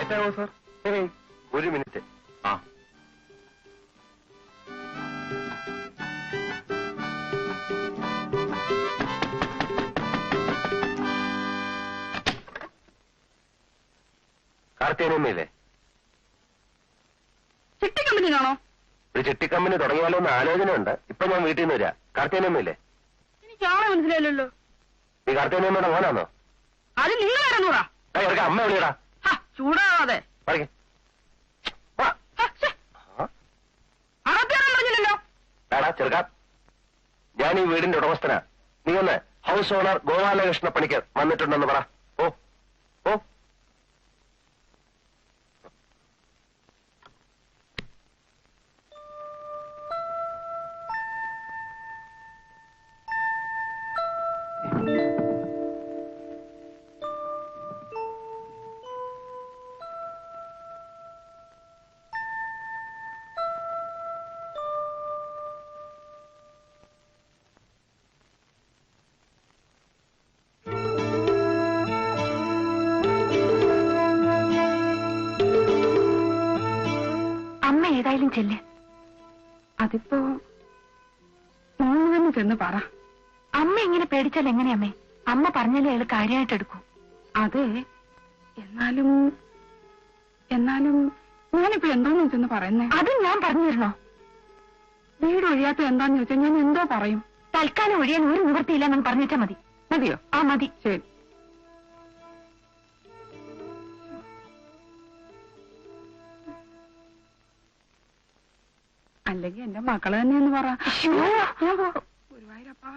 Late ആവോ sir? ഒരു minute. ആ, കാർത്തിയനമ്മയില്ലേ? ചിട്ടി കമ്പനിയിലാണോ? ഒരു ചിട്ടി കമ്പനി തുടങ്ങിയാലോ എന്ന് ആലോചനയുണ്ട്. ഇപ്പൊ ഞാൻ വീട്ടിൽ നിന്ന് വരാ. കാർത്തിയനമ്മയില്ലേ? എനിക്ക് ആളെ മനസ്സിലായില്ലല്ലോ. നീ കാർത്തിയനമ്മയുടെ മോനാണോ? അത് നിങ്ങൾ ആരെന്നൂടാ? ഇറക്ക അമ്മ വിളിയടാ. ചൂടാവാതെ. പറഞ്ഞില്ലല്ലോ. എടാ ചെറുക്ക, ഞാൻ ഈ വീടിന്റെ ഉടമസ്ഥനാ. നീ ഒന്ന് ഹൗസ് ഓണർ ഗോപാലകൃഷ്ണ പണിക്കർ വന്നിട്ടുണ്ടെന്ന് പറ. ഓ ഓ ഏതായാലും ചെല്ല്. അതിപ്പോ മോള് തന്നെ ചെന്ന് പറ. അമ്മ ഇങ്ങനെ പേടിച്ചാൽ എങ്ങനെയമ്മേ? അമ്മ പറഞ്ഞാലേ അയാൾ കാര്യമായിട്ട് എടുക്കൂ. അതെ, എന്നാലും ഞാനിപ്പോ എന്തോന്ന് ചെന്ന് പറയുന്നേ? അത് ഞാൻ പറഞ്ഞു തരണോ? വീട് ഒഴിയാത്ത എന്താന്ന് ചോദിച്ചാൽ ഞാൻ എന്തോ പറയും. തൽക്കാലം ഒഴിയാൻ ഒരു നിവൃത്തിയില്ലെന്ന് പറഞ്ഞിട്ടാ മതി. മതിയോ? ആ മതി. ശരി. അല്ലെങ്കിൽ എന്റെ മക്കള് തന്നെയെന്ന് പറ. ഗുരുവായൂരപ്പാ.